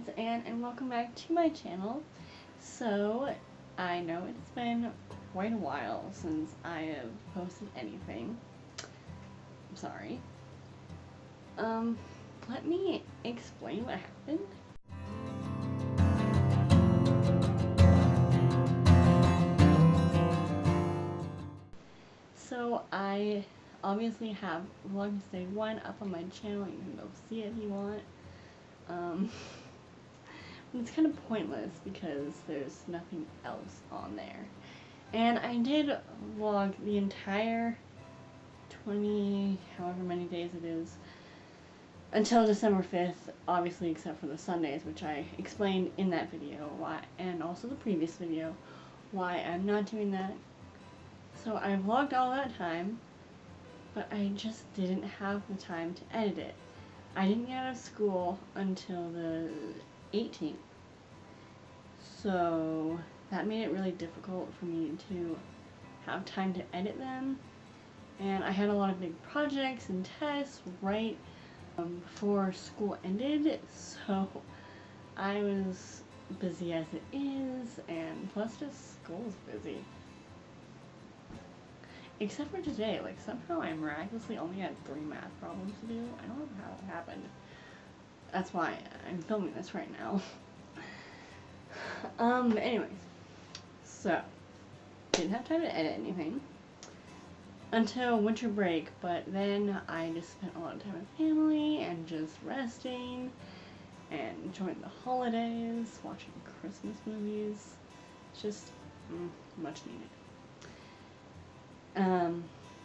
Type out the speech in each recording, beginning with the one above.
it's Anne and welcome back to my channel. So, I know it's been quite a while since I have posted anything. I'm sorry. Let me explain what happened. So, I obviously have Vlogmas Day 1 up on my channel. You can go see it if you want. It's kind of pointless because there's nothing else on there. And I did vlog the entire 20, however many days it is, until December 5th, obviously except for the Sundays, which I explained in that video, why, and also the previous video, why I'm not doing that. So I vlogged all that time, but I just didn't have the time to edit it. I didn't get out of school until the 18th. So that made it really difficult for me to have time to edit them. And I had a lot of big projects and tests right before school ended, so I was busy as it is, and plus just school's busy. Except for today, like somehow I miraculously only had 3 math problems to do. I don't know how that happened. That's why I'm filming this right now. Anyways, so didn't have time to edit anything until winter break, but then I just spent a lot of time with family and just resting and enjoying the holidays, watching Christmas movies. It's just much needed.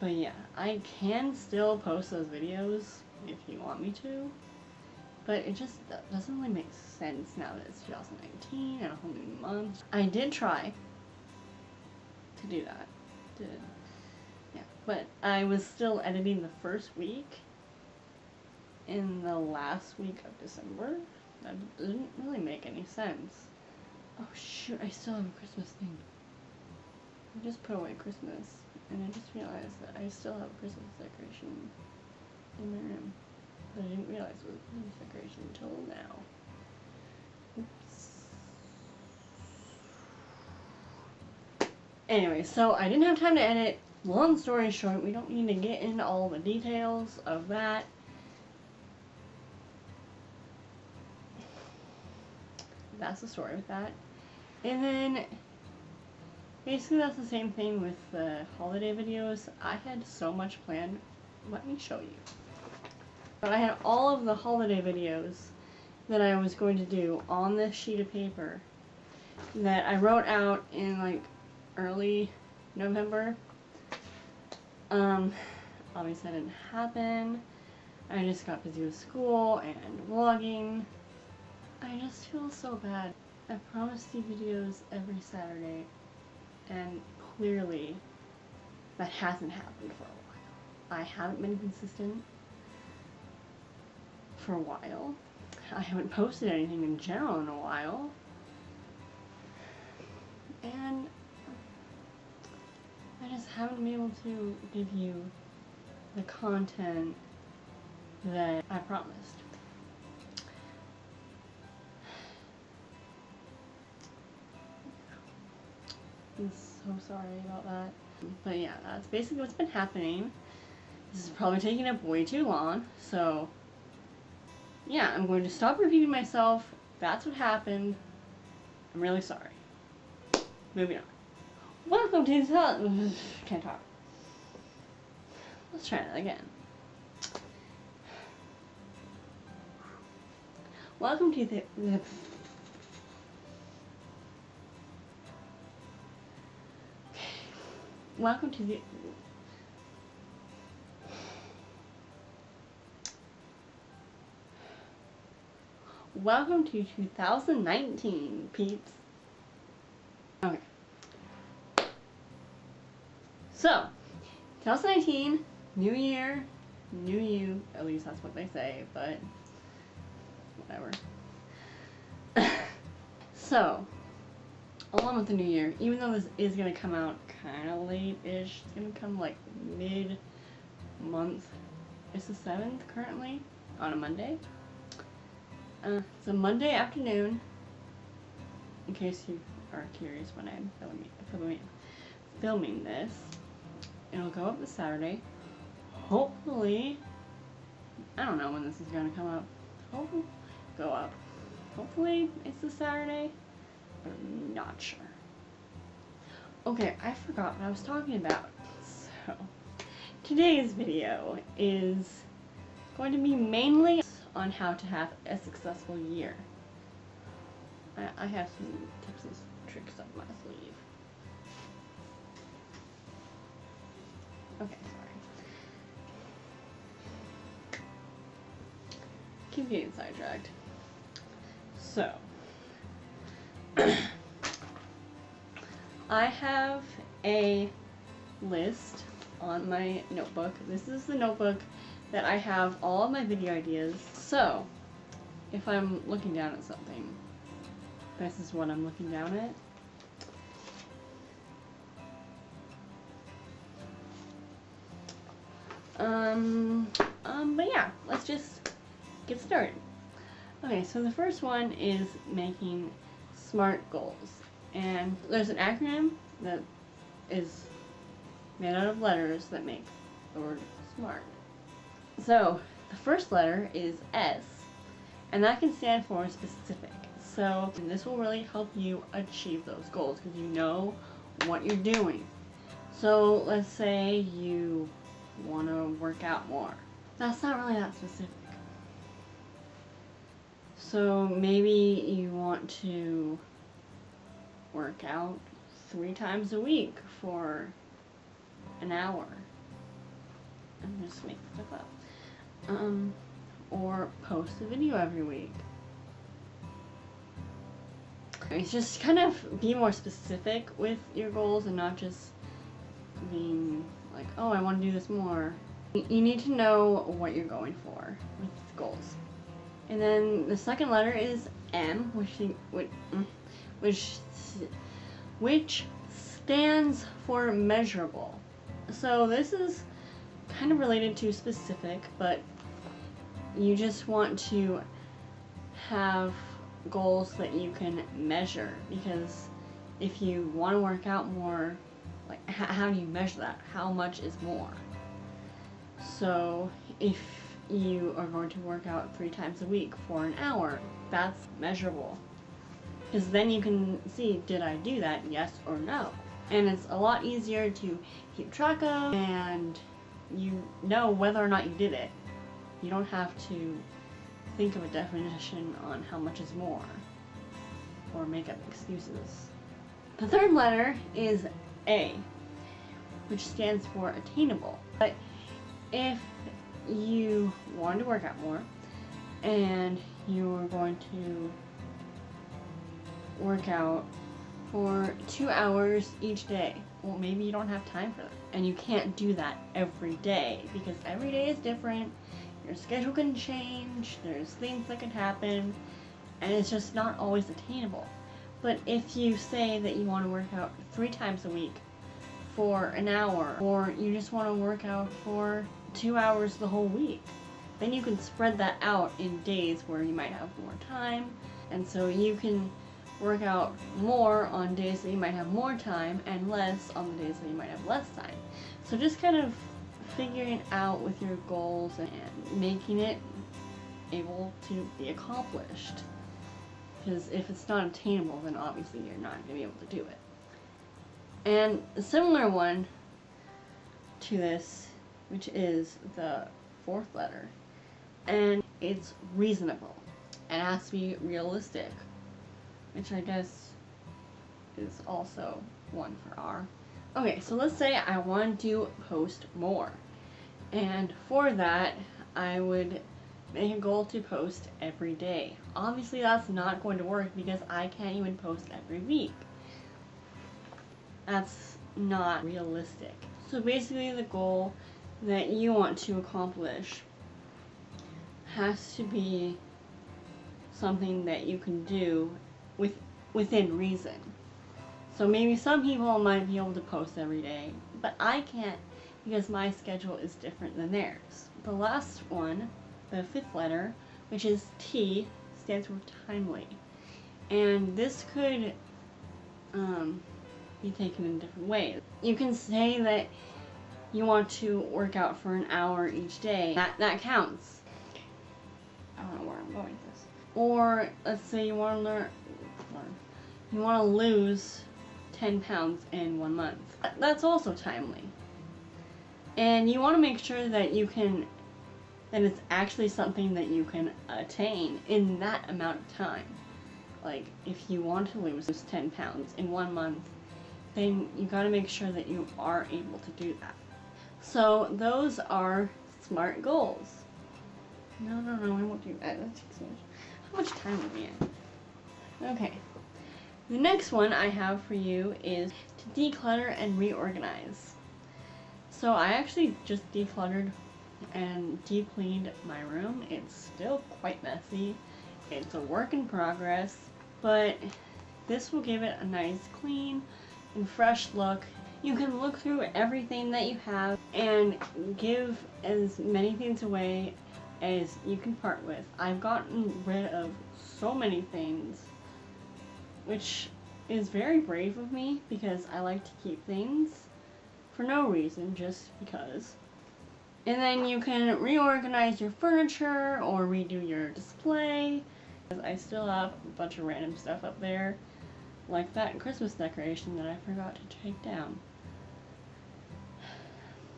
But yeah, I can still post those videos if you want me to, but it just doesn't really make sense now that it's 2019 and a whole new month. I did try to do that, but I was still editing the first week in the last week of December. That didn't really make any sense. Oh shoot, I still have a Christmas thing. I just put away Christmas, and I just realized that I still have a Christmas decoration in my room. But I didn't realize it was a Christmas decoration until now. Oops. Anyway, so I didn't have time to edit. Long story short, we don't need to get into all the details of that. That's the story with that. And then basically that's the same thing with the holiday videos. I had so much planned. Let me show you. But I had all of the holiday videos that I was going to do on this sheet of paper that I wrote out in like early November. Obviously that didn't happen. I just got busy with school and vlogging. I just feel so bad. I promised you videos every Saturday, and clearly that hasn't happened for a while. I haven't been consistent for a while. I haven't posted anything in general in a while. And I just haven't been able to give you the content that I promised. I'm so sorry about that. But yeah, that's basically what's been happening. This is probably taking up way too long, so yeah, I'm going to stop repeating myself. That's what happened. I'm really sorry. Moving on. Welcome to the can't talk. Let's try that again. Welcome to the welcome to the welcome to 2019, peeps. Okay. So, 2019, new year, new you, at least that's what they say, but whatever. So, along with the new year, even though this is going to come out kind of late-ish, it's going to come like mid-month. It's the 7th currently, on a Monday. It's a Monday afternoon, in case you are curious when I'm filming this. It'll go up this Saturday. Hopefully, I don't know when this is going to come up. Hopefully, go up. Hopefully, it's this Saturday, but I'm not sure. Okay, I forgot what I was talking about. So, today's video is going to be mainly on how to have a successful year. I have some tips and tricks up my sleeve. Okay, sorry. Keep getting sidetracked. So, I have a list on my notebook. This is the notebook that I have all of my video ideas. So, if I'm looking down at something, this is what I'm looking down at. But yeah, let's just get started. Okay, so the first one is making SMART goals. And there's an acronym that is made out of letters that make the word SMART. So, the first letter is S, and that can stand for specific. So, this will really help you achieve those goals because you know what you're doing. So, let's say you want to work out more. That's not really that specific. So, maybe you want to work out 3 times a week for an hour. I'm just making stuff up. Or post a video every week. It's just kind of be more specific with your goals and not just being like, oh, I want to do this more. You need to know what you're going for with goals. And then the second letter is M, which stands for measurable. So this is kind of related to specific, but you just want to have goals that you can measure, because if you want to work out more, like how do you measure that? How much is more? So if you are going to work out 3 times a week for an hour, that's measurable. Because then you can see, did I do that, yes or no? And it's a lot easier to keep track of, and you know whether or not you did it. You don't have to think of a definition on how much is more, or make up excuses. The third letter is A, which stands for attainable. But if you want to work out more, and you're going to work out for 2 hours each day, well, maybe you don't have time for that. And you can't do that every day, because every day is different. Your schedule can change, there's things that can happen, and it's just not always attainable. But if you say that you want to work out 3 times a week for an hour, or you just want to work out for 2 hours the whole week, then you can spread that out in days where you might have more time, and so you can work out more on days that you might have more time and less on the days that you might have less time. So just kind of figuring out with your goals and making it able to be accomplished. Because if it's not attainable, then obviously you're not going to be able to do it. And a similar one to this, which is the 4th letter, and it's reasonable. It has to be realistic, which I guess is also one for R. Okay, so let's say I want to post more. And for that, I would make a goal to post every day. Obviously, that's not going to work because I can't even post every week. That's not realistic. So basically, the goal that you want to accomplish has to be something that you can do within reason. So maybe some people might be able to post every day, but I can't because my schedule is different than theirs. The last one, the 5th letter, which is T, stands for timely. And this could be taken in different ways. You can say that you want to work out for an hour each day. That counts. I don't know where I'm going with this. Or let's say you want to lose 10 pounds in 1 month. That's also timely. And you want to make sure that that it's actually something that you can attain in that amount of time. Like, if you want to lose 10 pounds in 1 month, then you gotta make sure that you are able to do that. So those are SMART goals. No, I won't do that. That takes so much. How much time are we in? Okay. The next one I have for you is to declutter and reorganize. So I actually just decluttered and deep cleaned my room. It's still quite messy. It's a work in progress, but this will give it a nice clean and fresh look. You can look through everything that you have and give as many things away as you can part with. I've gotten rid of so many things, which is very brave of me because I like to keep things for no reason, just because. And then you can reorganize your furniture or redo your display. I still have a bunch of random stuff up there, like that Christmas decoration that I forgot to take down.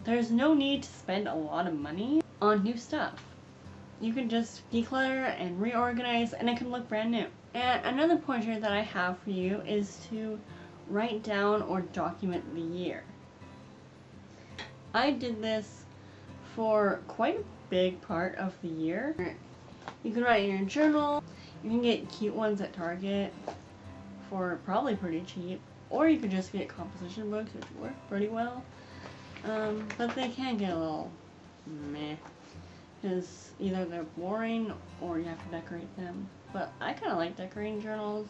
There's no need to spend a lot of money on new stuff. You can just declutter and reorganize and it can look brand new. And another pointer that I have for you is to write down or document the year. I did this for quite a big part of the year. You can write in your journal. You can get cute ones at Target for probably pretty cheap, or you could just get composition books, which work pretty well. But they can get a little meh, because either they're boring or you have to decorate them. But I kind of like decorating journals,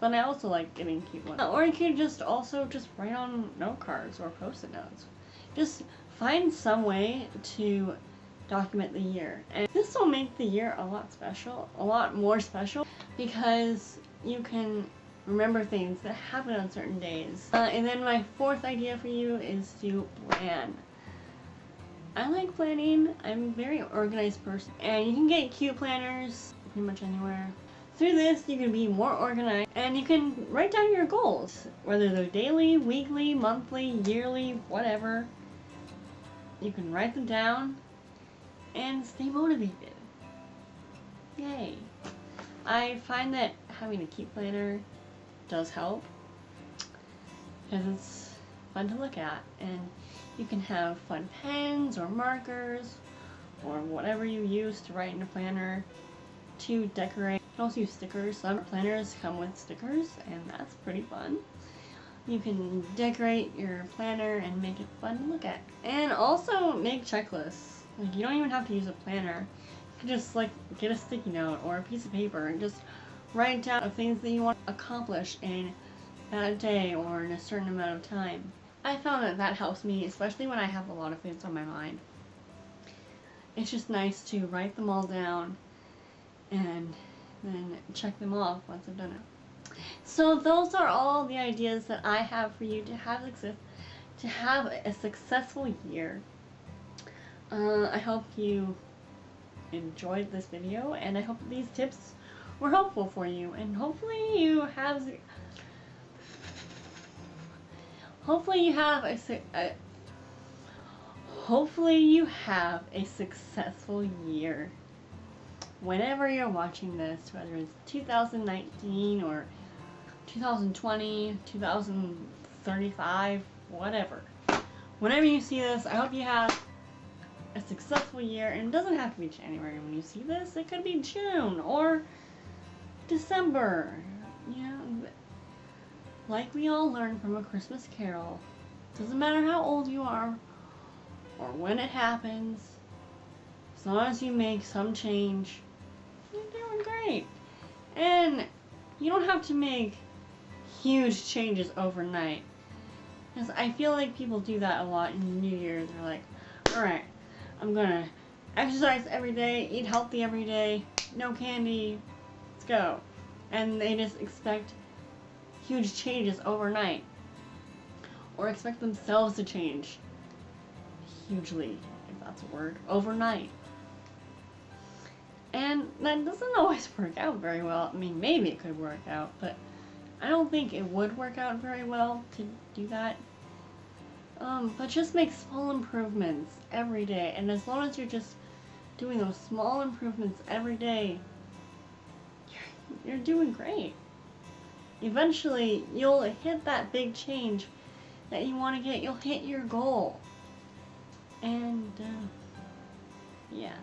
but I also like getting cute ones. Or you could just write on note cards or post-it notes. Just find some way to document the year. And this will make the year a lot more special, because you can remember things that happen on certain days. And then my fourth idea for you is to plan. I like planning. I'm a very organized person. And you can get cute planners pretty much anywhere. Through this, you can be more organized and you can write down your goals, whether they're daily, weekly, monthly, yearly, whatever. You can write them down and stay motivated. Yay. I find that having a keep planner does help because it's fun to look at, and you can have fun pens or markers or whatever you use to write in a planner to decorate. You can also use stickers. Some planners come with stickers and that's pretty fun. You can decorate your planner and make it fun to look at. And also make checklists. Like, you don't even have to use a planner. You can just get a sticky note or a piece of paper and just write down the things that you want to accomplish in that day or in a certain amount of time. I found that helps me, especially when I have a lot of things on my mind. It's just nice to write them all down and then check them off once I've done it. So those are all the ideas that I have for you to have a successful year. I hope you enjoyed this video, and I hope these tips were helpful for you, and hopefully you have a successful year whenever you're watching this, whether it's 2019 or 2020, 2035, whatever. Whenever you see this, I hope you have a successful year, and it doesn't have to be January when you see this. It could be June or December. You know, like we all learned from A Christmas Carol, doesn't matter how old you are or when it happens, as long as you make some change, you're doing great. And you don't have to make huge changes overnight, because I feel like people do that a lot in the New Year. They're like, alright, I'm gonna exercise every day, eat healthy every day, no candy, let's go. And they just expect huge changes overnight. Or expect themselves to change hugely, if that's a word, overnight. And that doesn't always work out very well. I mean, maybe it could work out, but I don't think it would work out very well to do that. But just make small improvements every day. And as long as you're just doing those small improvements every day, you're doing great. Eventually, you'll hit that big change that you want to get. You'll hit your goal. And, yeah.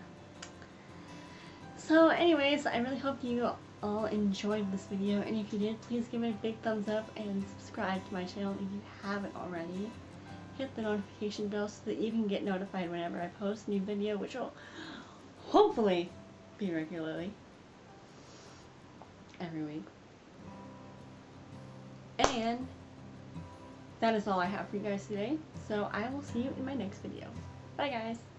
So anyways, I really hope you all enjoyed this video, and if you did, please give it a big thumbs up and subscribe to my channel if you haven't already. Hit the notification bell so that you can get notified whenever I post a new video, which will hopefully be regularly every week. And that is all I have for you guys today, so I will see you in my next video. Bye guys!